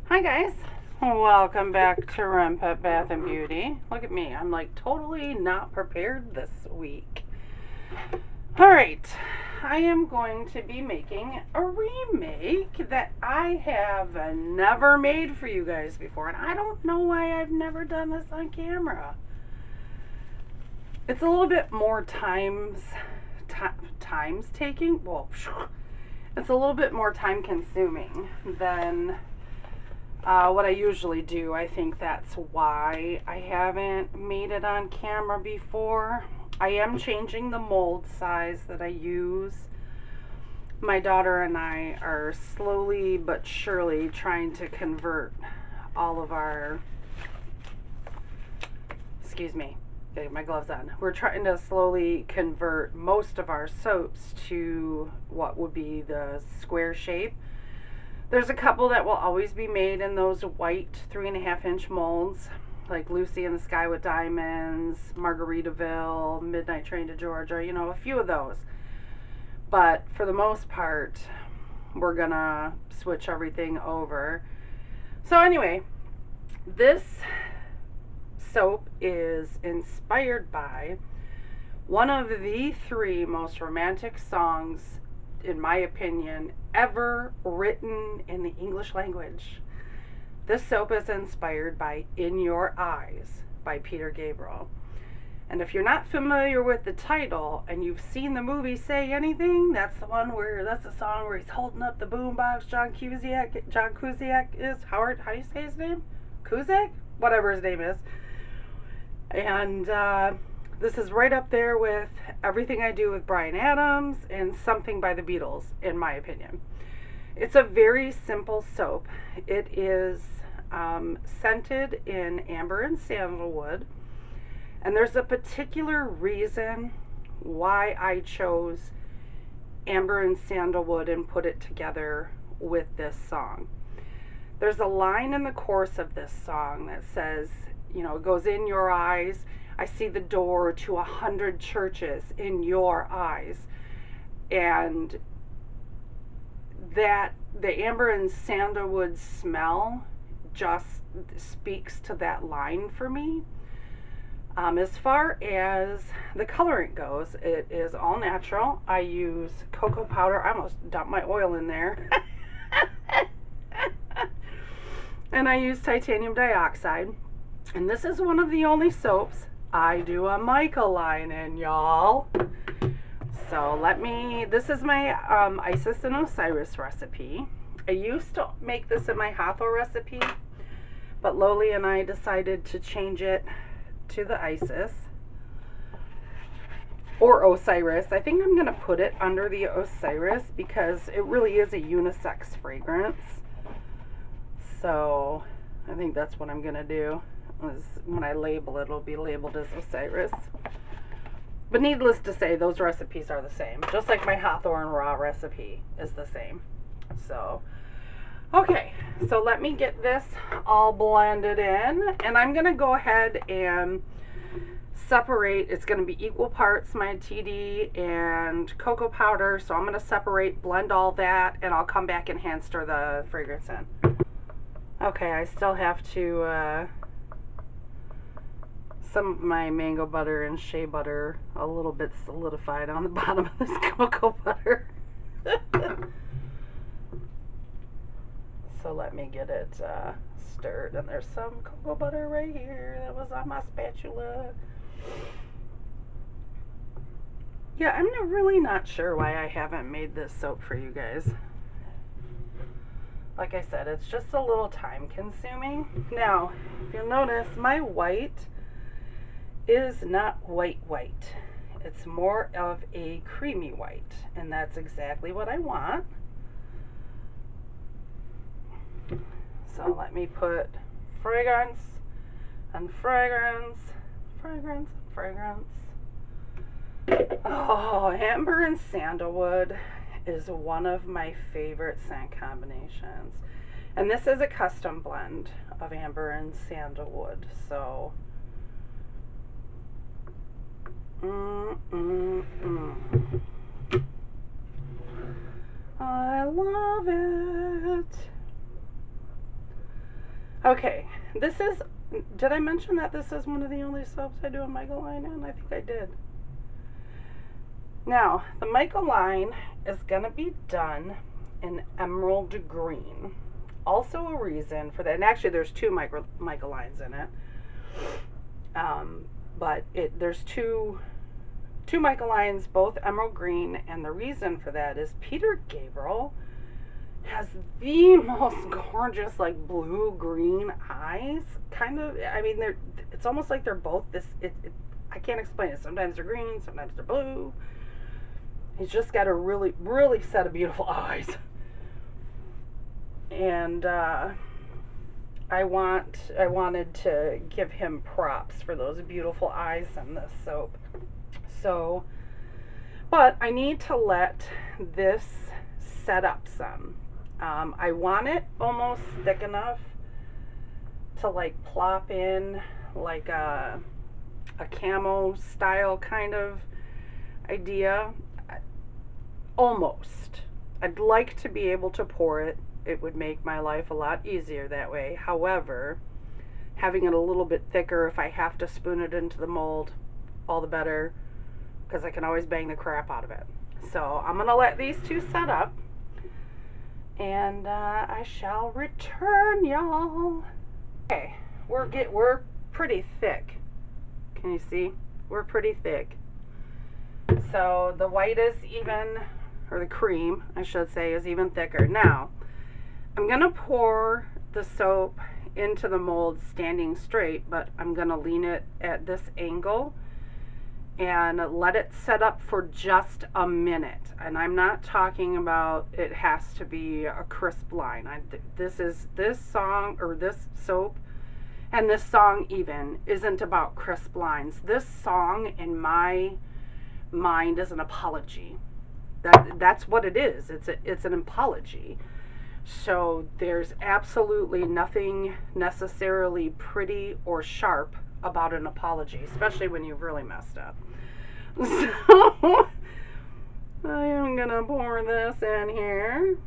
Hi guys, welcome back to Renpet Bath Beauty. Look at me, I'm like totally not prepared this week. Alright, I am going to be making a remake that I have never made for you guys before, and I don't know why I've never done this on camera. It's a little bit more times taking, well, it's a little bit more time consuming than what I usually do. I think that's why I haven't made it on camera before. I am changing the mold size that I use. My daughter and I are slowly but surely trying to convert all of our, excuse me, getting my gloves on. We're trying to slowly convert most of our soaps to what would be the square shape. There's a couple that will always be made in those white 3.5-inch molds, like Lucy in the Sky with Diamonds, Margaritaville, Midnight Train to Georgia, you know, a few of those. But for the most part, we're gonna switch everything over. So anyway, this soap is inspired by one of the 3 most romantic songs, in my opinion, ever written in the English language. This soap is inspired by In Your Eyes by Peter Gabriel. And if you're not familiar with the title and you've seen the movie Say Anything, that's the song where he's holding up the boombox. John Cusack is, Howard, how do you say his name? Cusack? Whatever his name is. And this is right up there with Everything I Do with Bryan Adams and Something by the Beatles, in my opinion. It's a very simple soap. It is scented in Amber and Sandalwood. And there's a particular reason why I chose Amber and Sandalwood and put it together with this song. There's a line in the chorus of this song that says, you know, it goes, in your eyes, I see the door to 100 churches in your eyes. And that the Amber and Sandalwood smell just speaks to that line for me. As far as the coloring goes, it is all natural. I use cocoa powder. I almost dumped my oil in there. And I use titanium dioxide. And this is one of the only soaps I do a mica line in, y'all. So this is my Isis and Osiris recipe. I used to make this in my Hathor recipe, but Loli and I decided to change it to the Isis or Osiris. I think I'm going to put it under the Osiris because it really is a unisex fragrance. So I think that's what I'm going to do. When I label it, it'll be labeled as Osiris. But needless to say, those recipes are the same. Just like my Hawthorne Raw recipe is the same. So, okay. So let me get this all blended in. And I'm going to go ahead and separate. It's going to be equal parts my TD and cocoa powder. So I'm going to separate, blend all that, and I'll come back and hand stir the fragrance in. Okay, I still have to... some of my mango butter and shea butter a little bit solidified on the bottom of this cocoa butter. So let me get it stirred. And there's some cocoa butter right here that was on my spatula. Yeah, I'm really not sure why I haven't made this soap for you guys. Like I said, it's just a little time consuming. Now, if you'll notice, my white is not white. It's more of a creamy white, and that's exactly what I want. So let me put fragrance and fragrance, fragrance and fragrance. Oh, Amber and Sandalwood is one of my favorite scent combinations. And this is a custom blend of Amber and Sandalwood, so I love it. Okay, this is, did I mention that this is one of the only soaps I do a Michael line in? I think I did. Now, the Michael line is going to be done in emerald green. Also a reason for that, and actually there's two Michael lines in it. But there's two Michael lines, both emerald green, and the reason for that is Peter Gabriel has the most gorgeous, like, blue-green eyes. Kind of, I mean, it's almost like they're both this, I can't explain it. Sometimes they're green, sometimes they're blue. He's just got a really, really set of beautiful eyes. And I wanted to give him props for those beautiful eyes in this soap. So, but I need to let this set up some. I want it almost thick enough to, like, plop in like a camo style kind of idea. Almost. I'd like to be able to pour it. It would make my life a lot easier that way. However, having it a little bit thicker, if I have to spoon it into the mold, all the better, because I can always bang the crap out of it. So I'm going to let these two set up, and I shall return, y'all. Okay, we're pretty thick. Can you see? We're pretty thick. So the white is even, or the cream, I should say, is even thicker. Now, I'm going to pour the soap into the mold standing straight, but I'm going to lean it at this angle and let it set up for just a minute. And I'm not talking about it has to be a crisp line. This song, or this soap, and this song even, isn't about crisp lines. This song, in my mind, is an apology. That's what it is. It's an apology. So there's absolutely nothing necessarily pretty or sharp about an apology, especially when you've really messed up. So I am gonna pour this in here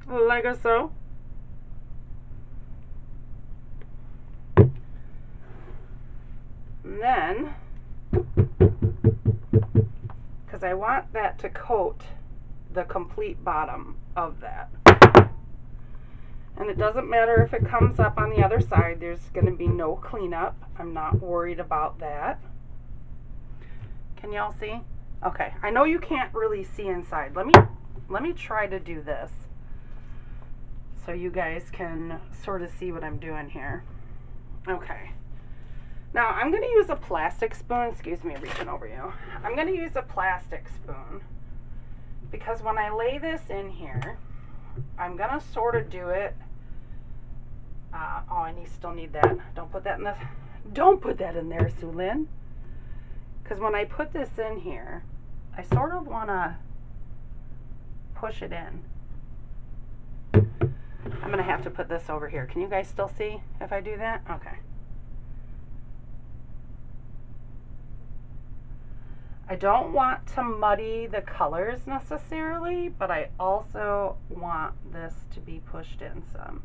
like so. And then, because I want that to coat the complete bottom of that. And it doesn't matter if it comes up on the other side. There's going to be no cleanup. I'm not worried about that. Can y'all see? Okay, I know you can't really see inside. Let me try to do this so you guys can sort of see what I'm doing here. Okay. Now, I'm going to use a plastic spoon. Excuse me, reaching over you. I'm going to use a plastic spoon because when I lay this in here, I'm going to sort of do it. Oh, I still need that. Don't put that in this. Don't put that in there, Sue Lynn. Because when I put this in here, I sort of want to push it in. I'm going to have to put this over here. Can you guys still see if I do that? Okay. I don't want to muddy the colors necessarily, but I also want this to be pushed in some.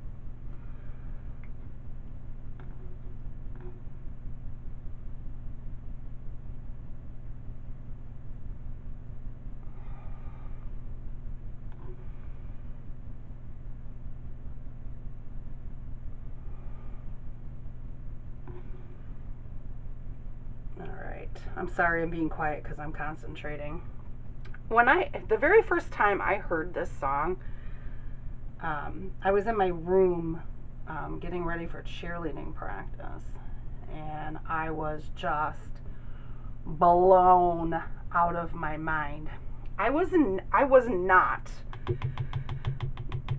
I'm sorry I'm being quiet because I'm concentrating. The very first time I heard this song, I was in my room getting ready for cheerleading practice, and I was just blown out of my mind. I was not,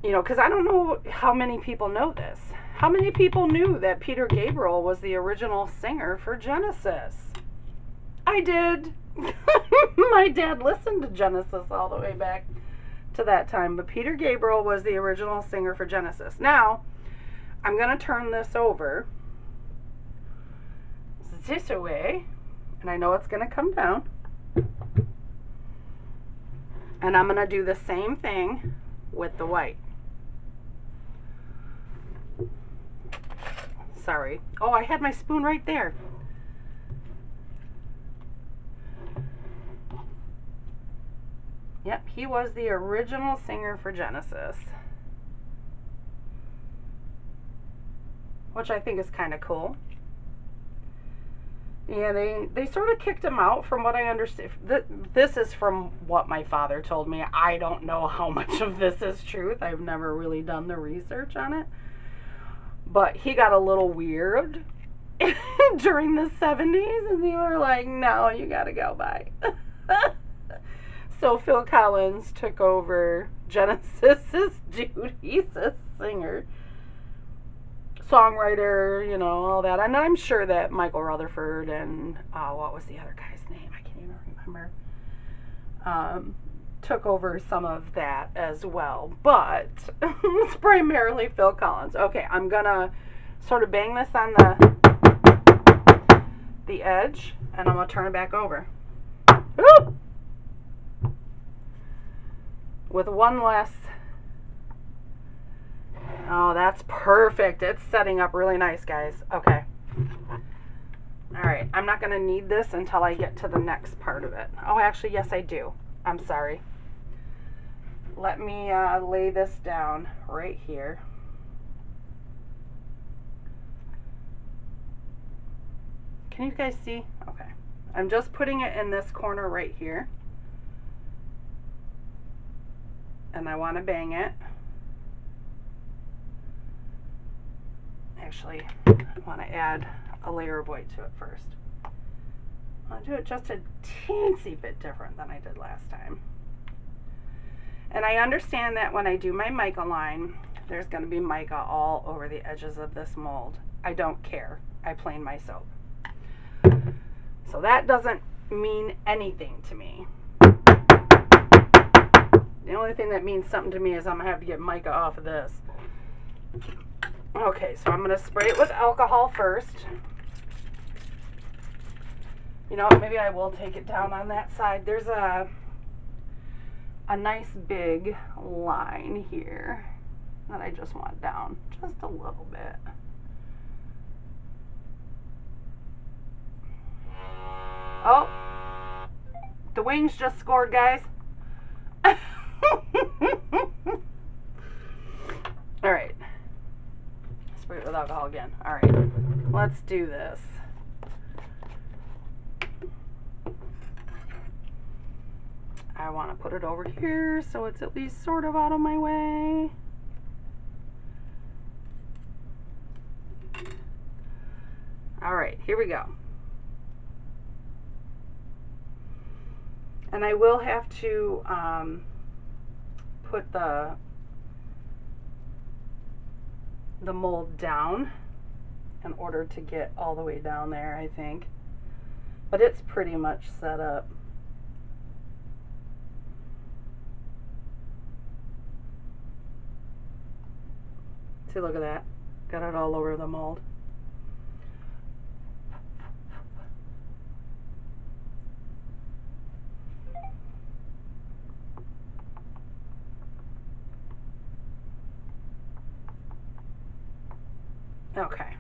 because I don't know how many people know this. How many people knew that Peter Gabriel was the original singer for Genesis? I did. My dad listened to Genesis all the way back to that time, but Peter Gabriel was the original singer for Genesis. Now, I'm going to turn this over this way, and I know it's going to come down. And I'm going to do the same thing with the white. sorry. Oh, I had my spoon right there. Yep, he was the original singer for Genesis. Which I think is kind of cool. Yeah, they sort of kicked him out from what I understand. This is from what my father told me. I don't know how much of this is truth. I've never really done the research on it. But he got a little weird during the 70s, and they were like, no, you gotta go, bye. So Phil Collins took over Genesis's duties as singer, songwriter, you know, all that. And I'm sure that Michael Rutherford and what was the other guy's name? I can't even remember. Took over some of that as well. But it's primarily Phil Collins. Okay, I'm gonna sort of bang this on the edge, and I'm gonna turn it back over. Woo! With one less. Oh, that's perfect. It's setting up really nice, guys. Okay. Alright, I'm not going to need this until I get to the next part of it. Oh, actually, yes, I do. I'm sorry. Let me lay this down right here. Can you guys see? Okay. I'm just putting it in this corner right here. And I want to bang it. Actually, I want to add a layer of white to it first. I'll do it just a teensy bit different than I did last time. And I understand that when I do my mica line, there's going to be mica all over the edges of this mold. I don't care. I plane my soap. So that doesn't mean anything to me. The only thing that means something to me is I'm going to have to get mica off of this. Okay, so I'm going to spray it with alcohol first. You know what, maybe I will take it down on that side. There's a nice big line here that I just want down just a little bit. Oh, the Wings just scored, guys. All right. Spray it with alcohol again. All right, let's do this. I want to put it over here so it's at least sort of out of my way. All right, here we go. And I will have to put the mold down in order to get all the way down there, I think. But it's pretty much set up. See, look at that. Got it all over the mold. Okay.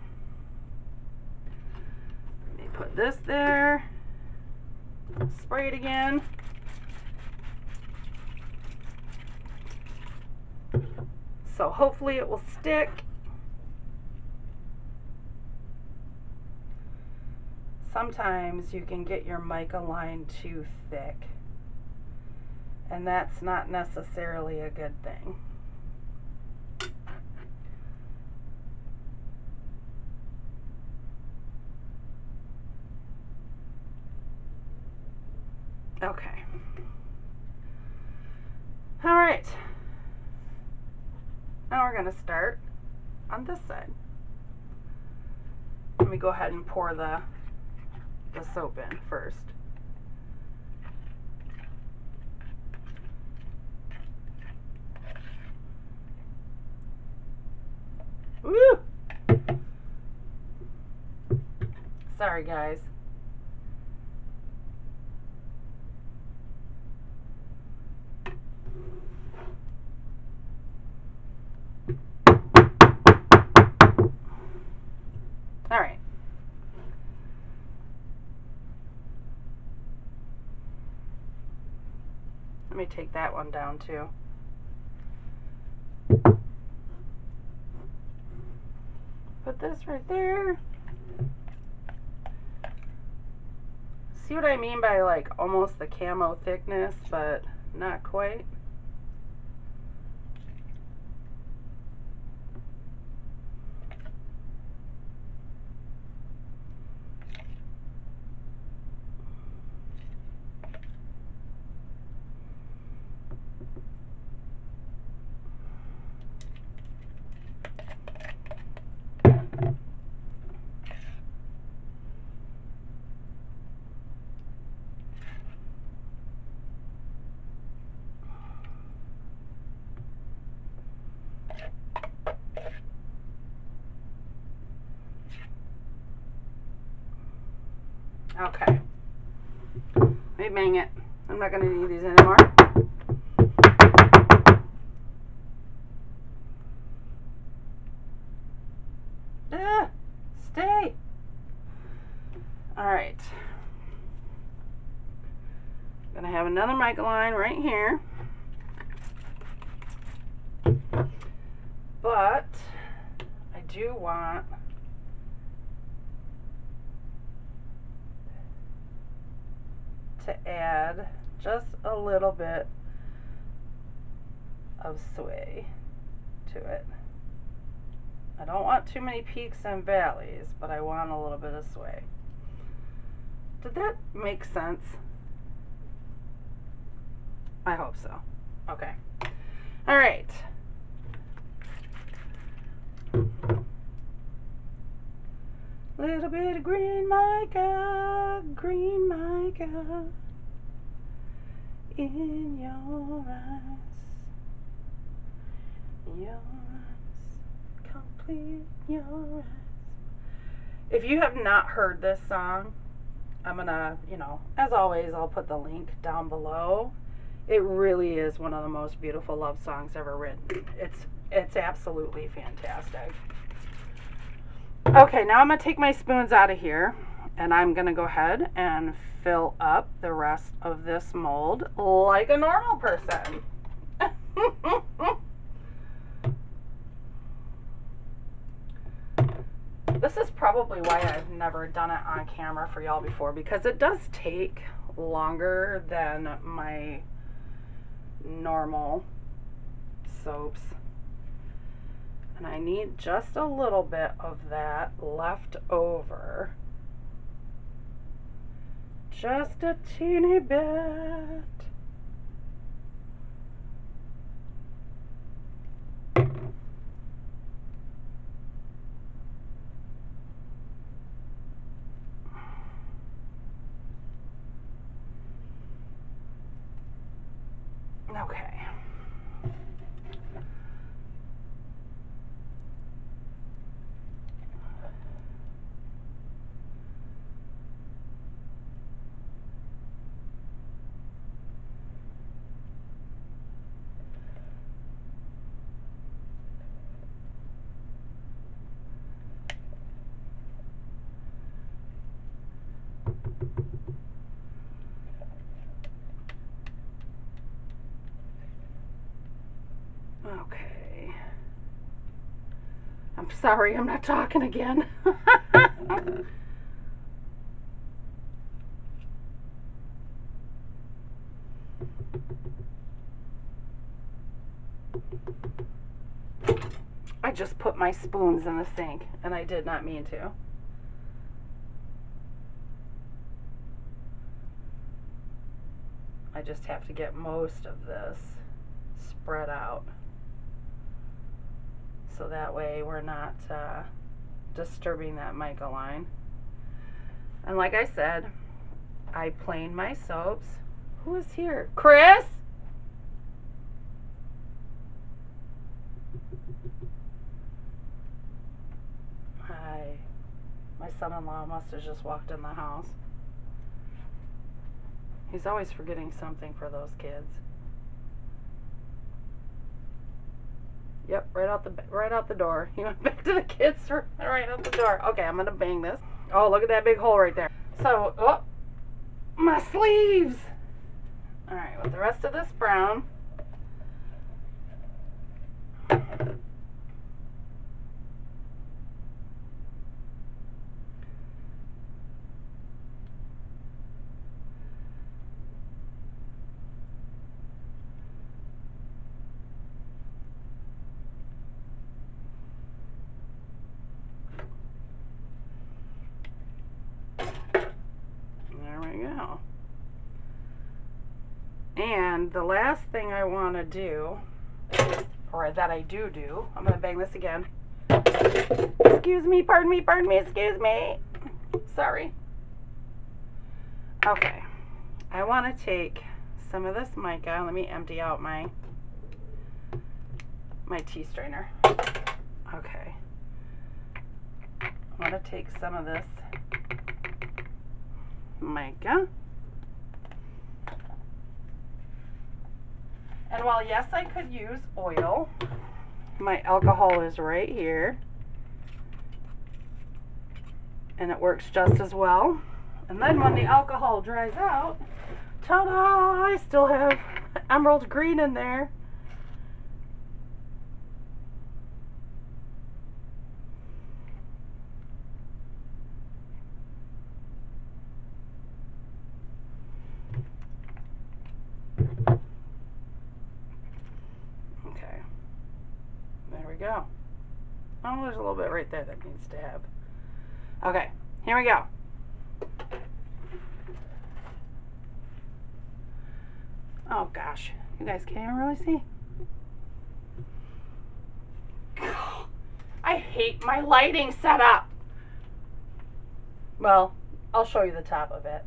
Let me put this there. Spray it again. So hopefully it will stick. Sometimes you can get your mica line too thick, and that's not necessarily a good thing. Okay. All right. Now we're going to start on this side. Let me go ahead and pour the soap in first. Woo! Sorry, guys. take that one down too. Put this right there. See what I mean by like almost the camo thickness, but not quite? Okay. Let me bang it. I'm not going to need these anymore. Stay. Alright. I'm going to have another mic line right here. But I do want to add just a little bit of sway to it. I don't want too many peaks and valleys, but I want a little bit of sway. Did that make sense? I hope so. Okay. All right. Little bit of green mica in your eyes. Your eyes, complete your eyes. If you have not heard this song, I'm gonna, as always, I'll put the link down below. It really is one of the most beautiful love songs ever written. It's absolutely fantastic. Okay, now I'm going to take my spoons out of here, and I'm going to go ahead and fill up the rest of this mold like a normal person. This is probably why I've never done it on camera for y'all before, because it does take longer than my normal soaps. And I need just a little bit of that left over. Just a teeny bit. Okay. Okay. I'm sorry, I'm not talking again. I just put my spoons in the sink, and I did not mean to. I just have to get most of this spread out, so that way we're not disturbing that mica line. And like I said, I planed my soaps. Who is here? Chris? Hi. My son-in-law must have just walked in the house. He's always forgetting something for those kids. Yep, right out the door. He went back to the kids right out the door. Okay, I'm gonna bang this. Oh, look at that big hole right there. So, oh, my sleeves. Alright, with the rest of this brown, there we go. And the last thing I want to do, or that I do, I'm going to bang this again. Excuse me, pardon me, excuse me. Sorry. Okay. I want to take some of this mica. Let me empty out my tea strainer. Okay. I want to take some of this mica. And while yes, I could use oil, my alcohol is right here. And it works just as well. And then when the alcohol dries out, ta-da! I still have emerald green in there. Okay. There we go. Oh, there's a little bit right there that needs to have. Okay, here we go. Oh gosh, you guys can't even really see. I hate my lighting setup. Well, I'll show you the top of it.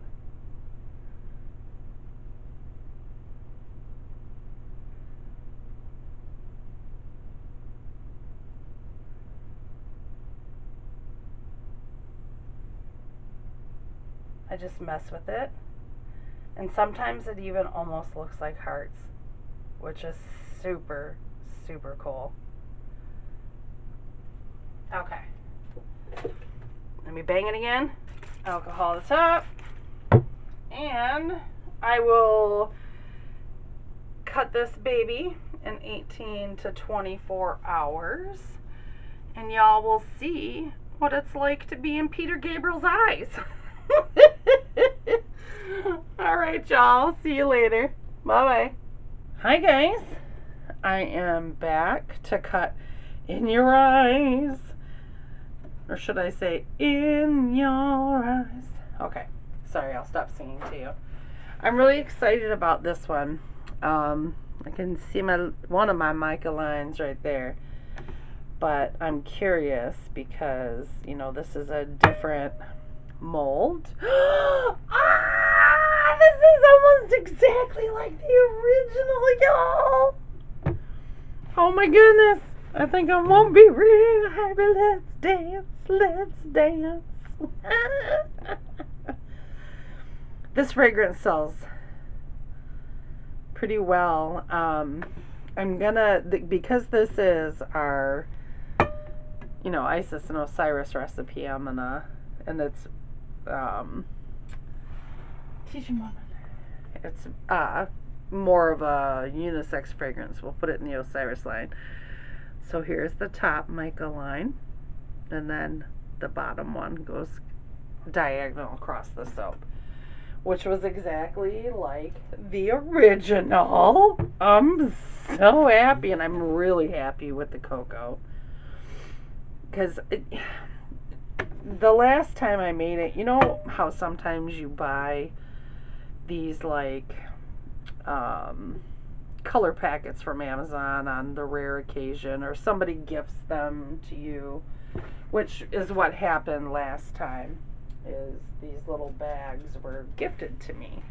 I just mess with it. And sometimes it even almost looks like hearts, which is super, super cool. Okay. Let me bang it again. Alcohol at the top. And I will cut this baby in 18 to 24 hours. And y'all will see what it's like to be in Peter Gabriel's eyes. Alright, y'all. See you later. Bye-bye. Hi, guys. I am back to cut in your eyes. Or should I say, in your eyes? Okay. Sorry, I'll stop singing to you. I'm really excited about this one. I can see one of my mica lines right there. But I'm curious because, you know, this is a different mold. This is almost exactly like the original, y'all. Oh my goodness. I think I won't be real happy. Let's dance, let's dance. This fragrance sells pretty well. I'm gonna, because this is our, you know, Isis and Osiris recipe, I'm gonna, and it's, teach you moment. It's more of a unisex fragrance. We'll put it in the Osiris line. So here's the top mica line, and then the bottom one goes diagonal across the soap, which was exactly like the original. I'm so happy, and I'm really happy with the cocoa, because the last time I made it, you know how sometimes you buy these like color packets from Amazon on the rare occasion, or somebody gifts them to you, which is what happened last time, is these little bags were gifted to me,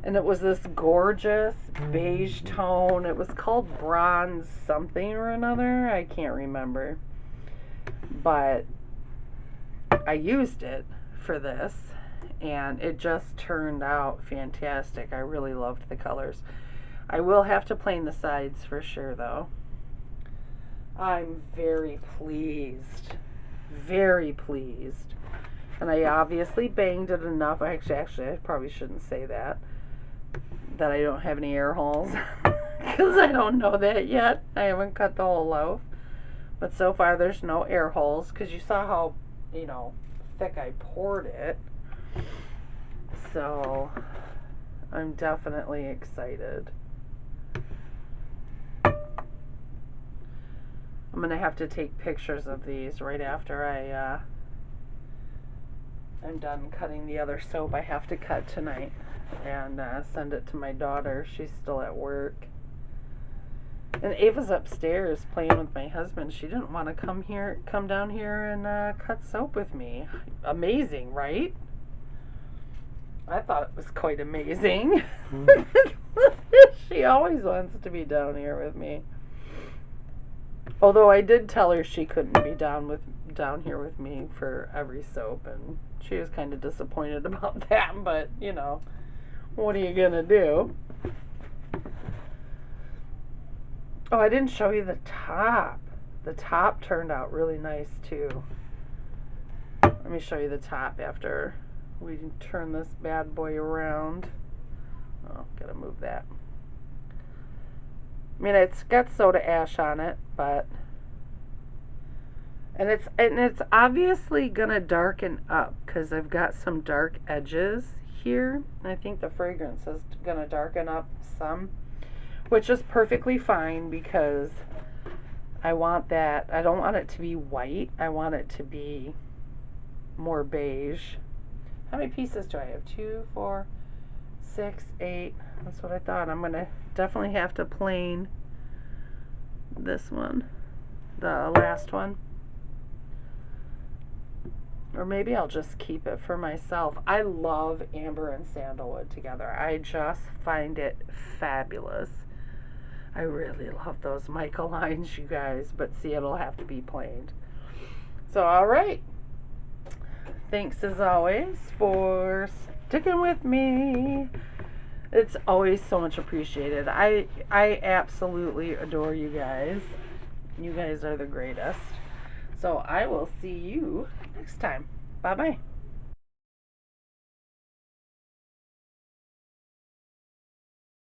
and it was this gorgeous beige tone. It was called bronze something or another, I can't remember, but I used it for this and it just turned out fantastic. I really loved the colors. I will have to plane the sides for sure though. I'm very pleased. Very pleased. And I obviously banged it enough. Actually, I probably shouldn't say that. that I don't have any air holes because I don't know that yet. I haven't cut the whole loaf. But so far there's no air holes because you saw how, thick I poured it. So I'm definitely excited. I'm going to have to take pictures of these right after I'm done cutting the other soap I have to cut tonight, and send it to my daughter. She's still at work. And Ava's upstairs playing with my husband. She didn't want to come down here and cut soap with me. Amazing, right? I thought it was quite amazing. She always wants to be down here with me. Although I did tell her she couldn't be down here with me for every soap, and she was kind of disappointed about that, but what are you gonna do? Oh, I didn't show you the top. The top turned out really nice too. Let me show you the top after we turn this bad boy around. Oh, gotta move that. I mean, it's got soda ash on it, but and it's obviously gonna darken up because I've got some dark edges here. I think the fragrance is gonna darken up some, which is perfectly fine because I want that. I don't want it to be white. I want it to be more beige. How many pieces do I have? 2, 4, 6, 8. That's what I thought. I'm gonna definitely have to plane this one, the last one, or maybe I'll just keep it for myself. I love Amber and Sandalwood together. I just find it fabulous. I really love those mica lines, you guys, but see, it'll have to be planed. So, all right. Thanks as always for sticking with me. It's always so much appreciated. I absolutely adore you guys. You guys are the greatest. So I will see you next time. Bye-bye.